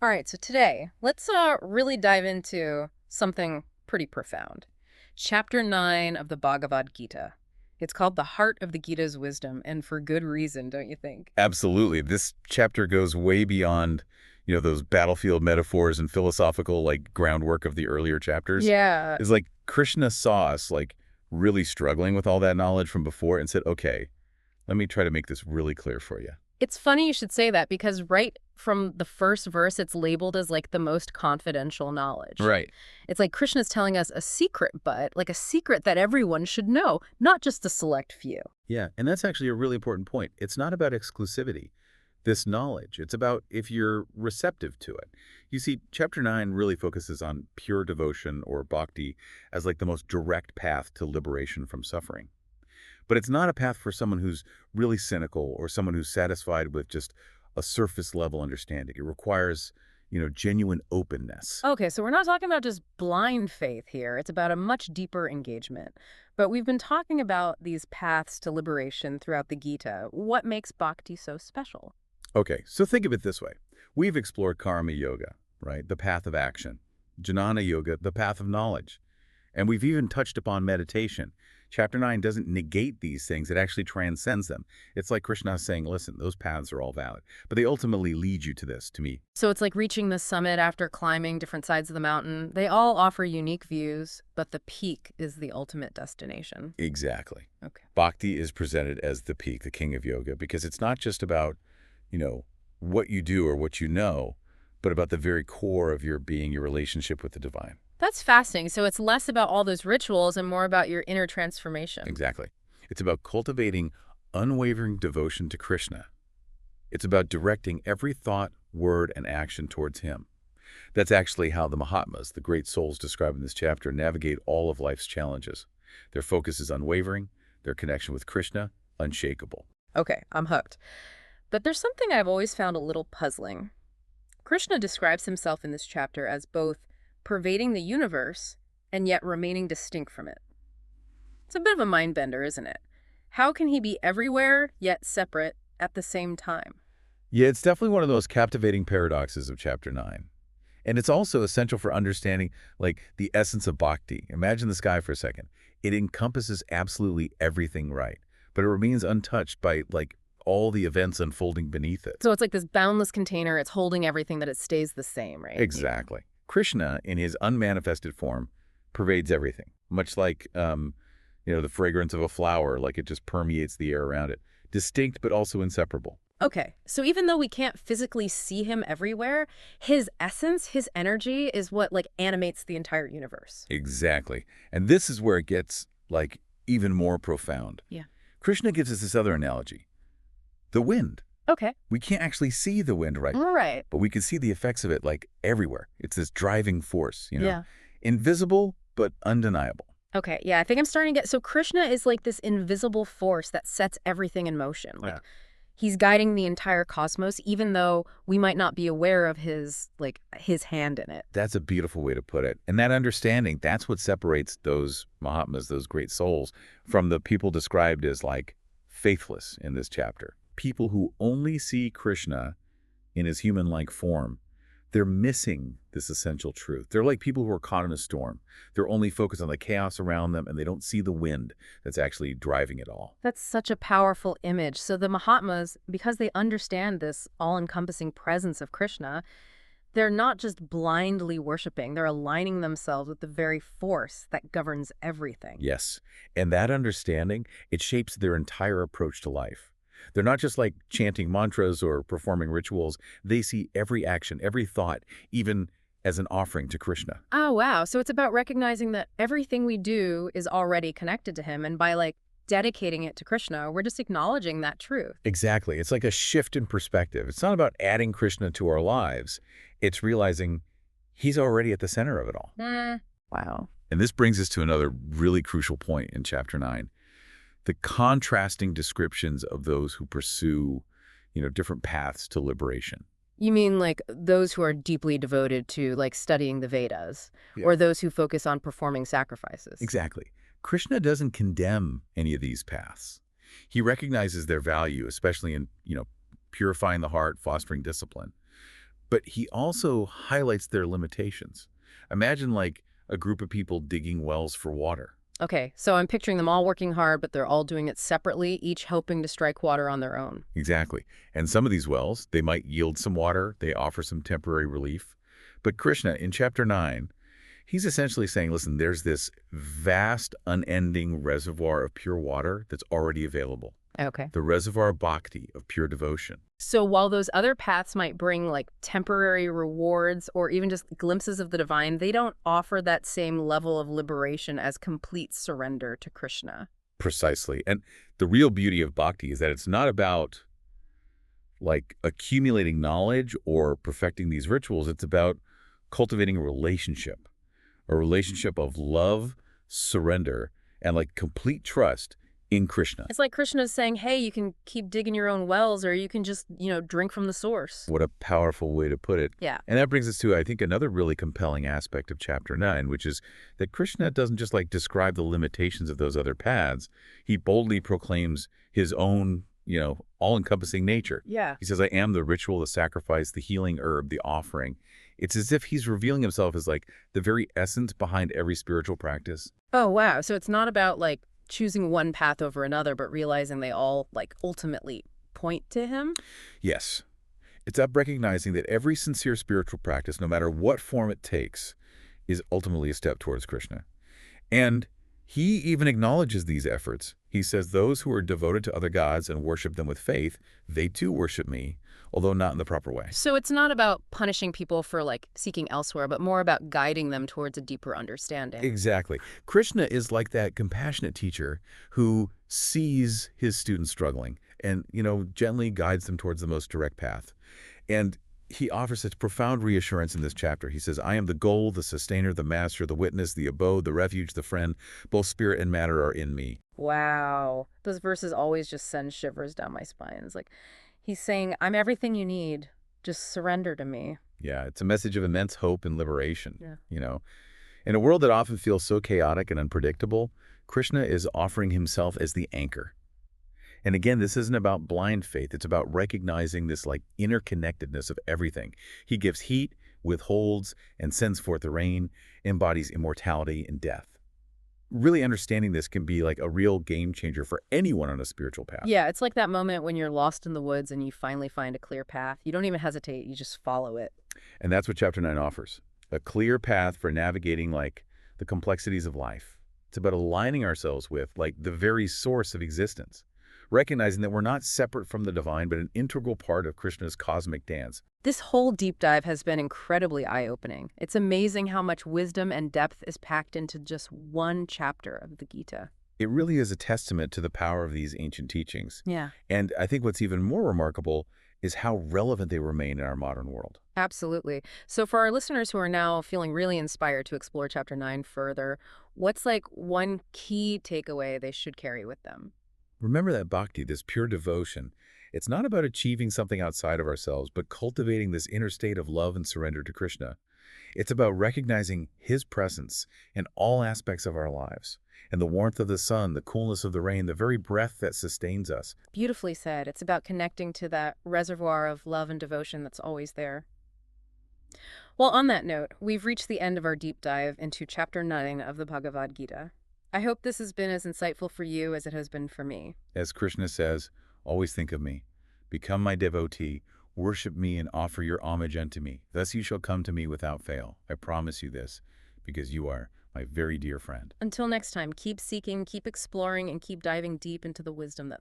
All right, so today, let's really dive into something pretty profound. Chapter 9 of the Bhagavad-gītā. It's called the heart of the Gita's wisdom, and for good reason, don't you think? Absolutely. This chapter goes way beyond, those battlefield metaphors and philosophical, groundwork of the earlier chapters. Yeah. It's like Krishna saw us, really struggling with all that knowledge from before and said, okay, let me try to make this really clear for you. It's funny you should say that because right from the first verse, it's labeled as like the most confidential knowledge. Right. It's like Krishna's telling us a secret, but like a secret that everyone should know, not just a select few. Yeah, and that's actually a really important point. It's not about exclusivity, this knowledge. It's about if you're receptive to it. You see, Chapter 9 really focuses on pure devotion or bhakti as like the most direct path to liberation from suffering. But it's not a path for someone who's really cynical or someone who's satisfied with just a surface-level understanding. It requires, genuine openness. Okay, so we're not talking about just blind faith here. It's about a much deeper engagement. But we've been talking about these paths to liberation throughout the Gita. What makes bhakti so special? Okay, so think of it this way. We've explored karma yoga, right? The path of action. Jnana yoga, the path of knowledge. And we've even touched upon meditation. Chapter 9 doesn't negate these things, it actually transcends them. It's like Krishna saying, listen, those paths are all valid, but they ultimately lead you to this, to me. So it's like reaching the summit after climbing different sides of the mountain. They all offer unique views, but the peak is the ultimate destination. Exactly. Okay. Bhakti is presented as the peak, the king of yoga, because it's not just about, what you do or what you know, but about the very core of your being, your relationship with the divine. That's fascinating. So it's less about all those rituals and more about your inner transformation. Exactly. It's about cultivating unwavering devotion to Krishna. It's about directing every thought, word, and action towards him. That's actually how the Mahatmas, the great souls described in this chapter, navigate all of life's challenges. Their focus is unwavering, their connection with Krishna, unshakable. Okay, I'm hooked. But there's something I've always found a little puzzling. Krishna describes himself in this chapter as both pervading the universe and yet remaining distinct from it. It's a bit of a mind bender, isn't it? How can he be everywhere yet separate at the same time? Yeah, it's definitely one of those captivating paradoxes of Chapter 9. And it's also essential for understanding, the essence of bhakti. Imagine the sky for a second. It encompasses absolutely everything right, but it remains untouched by, all the events unfolding beneath it. So it's like this boundless container, it's holding everything that it stays the same, right? Exactly. Krishna, in his unmanifested form, pervades everything, much like, the fragrance of a flower, it just permeates the air around it. Distinct, but also inseparable. Okay, so even though we can't physically see him everywhere, his essence, his energy is what animates the entire universe. Exactly. And this is where it gets, even more profound. Yeah. Krishna gives us this other analogy. The wind. Okay. We can't actually see the wind, right? Right. But we can see the effects of it, everywhere. It's this driving force, Yeah. Invisible, but undeniable. Okay, yeah, I think I'm starting to get... So Krishna is like this invisible force that sets everything in motion. Yeah. He's guiding the entire cosmos, even though we might not be aware of his hand in it. That's a beautiful way to put it. And that understanding, that's what separates those Mahatmas, those great souls, from the people described as, faithless in this chapter. People who only see Krishna in his human-like form, they're missing this essential truth. They're like people who are caught in a storm. They're only focused on the chaos around them, and they don't see the wind that's actually driving it all. That's such a powerful image. So the Mahatmas, because they understand this all-encompassing presence of Krishna, they're not just blindly worshiping. They're aligning themselves with the very force that governs everything. Yes, and that understanding, it shapes their entire approach to life. They're not just chanting mantras or performing rituals. They see every action, every thought, even as an offering to Krishna. Oh, wow. So it's about recognizing that everything we do is already connected to him. And by dedicating it to Krishna, we're just acknowledging that truth. Exactly. It's like a shift in perspective. It's not about adding Krishna to our lives. It's realizing he's already at the center of it all. Wow. And this brings us to another really crucial point in Chapter 9. The contrasting descriptions of those who pursue, different paths to liberation. You mean those who are deeply devoted to studying the Vedas, Yeah. or those who focus on performing sacrifices? Exactly. Krishna doesn't condemn any of these paths. He recognizes their value, especially in, purifying the heart, fostering discipline. But he also highlights their limitations. Imagine like a group of people digging wells for water. Okay, so I'm picturing them all working hard, but they're all doing it separately, each hoping to strike water on their own. Exactly. And some of these wells, they might yield some water, they offer some temporary relief. But Krishna, in chapter 9, he's essentially saying, listen, there's this vast, unending reservoir of pure water that's already available. Okay. The reservoir of bhakti, of pure devotion. So while those other paths might bring like temporary rewards or even just glimpses of the divine, they don't offer that same level of liberation as complete surrender to Krishna. Precisely. And the real beauty of bhakti is that it's not about like accumulating knowledge or perfecting these rituals. It's about cultivating a relationship of love, surrender, and like complete trust in Krishna. It's like Krishna's saying, hey, you can keep digging your own wells or you can just, drink from the source. What a powerful way to put it. Yeah. And that brings us to, I think, another really compelling aspect of chapter 9, which is that Krishna doesn't just like describe the limitations of those other paths. He boldly proclaims his own, all-encompassing nature. Yeah. He says, I am the ritual, the sacrifice, the healing herb, the offering. It's as if he's revealing himself as like the very essence behind every spiritual practice. Oh, wow. So it's not about like choosing one path over another, but realizing they all like ultimately point to him? Yes. It's up recognizing that every sincere spiritual practice, no matter what form it takes, is ultimately a step towards Krishna. And he even acknowledges these efforts. He says, those who are devoted to other gods and worship them with faith, they too worship me, although not in the proper way. So it's not about punishing people for like seeking elsewhere, but more about guiding them towards a deeper understanding. Exactly. Krishna is like that compassionate teacher who sees his students struggling and, gently guides them towards the most direct path. And he offers such profound reassurance in this chapter. He says, I am the goal, the sustainer, the master, the witness, the abode, the refuge, the friend. Both spirit and matter are in me. Wow. Those verses always just send shivers down my spine. It's like he's saying, I'm everything you need. Just surrender to me. Yeah, it's a message of immense hope and liberation. Yeah. In a world that often feels so chaotic and unpredictable, Krishna is offering himself as the anchor. And again, this isn't about blind faith. It's about recognizing this like interconnectedness of everything. He gives heat, withholds, and sends forth the rain, embodies immortality and death. Really understanding this can be like a real game changer for anyone on a spiritual path. Yeah, it's like that moment when you're lost in the woods and you finally find a clear path. You don't even hesitate. You just follow it. And that's what chapter 9 offers. A clear path for navigating like the complexities of life. It's about aligning ourselves with like the very source of existence. Recognizing that we're not separate from the divine, but an integral part of Krishna's cosmic dance. This whole deep dive has been incredibly eye-opening. It's amazing how much wisdom and depth is packed into just one chapter of the Gita. It really is a testament to the power of these ancient teachings. Yeah. And I think what's even more remarkable is how relevant they remain in our modern world. Absolutely. So for our listeners who are now feeling really inspired to explore Chapter 9 further, what's like one key takeaway they should carry with them? Remember that bhakti, this pure devotion, it's not about achieving something outside of ourselves, but cultivating this inner state of love and surrender to Krishna. It's about recognizing his presence in all aspects of our lives, and the warmth of the sun, the coolness of the rain, the very breath that sustains us. Beautifully said. It's about connecting to that reservoir of love and devotion that's always there. Well, on that note, we've reached the end of our deep dive into Chapter 9 of the Bhagavad-gītā. I hope this has been as insightful for you as it has been for me. As Krishna says, always think of me. Become my devotee. Worship me and offer your homage unto me. Thus you shall come to me without fail. I promise you this, because you are my very dear friend. Until next time, keep seeking, keep exploring, and keep diving deep into the wisdom that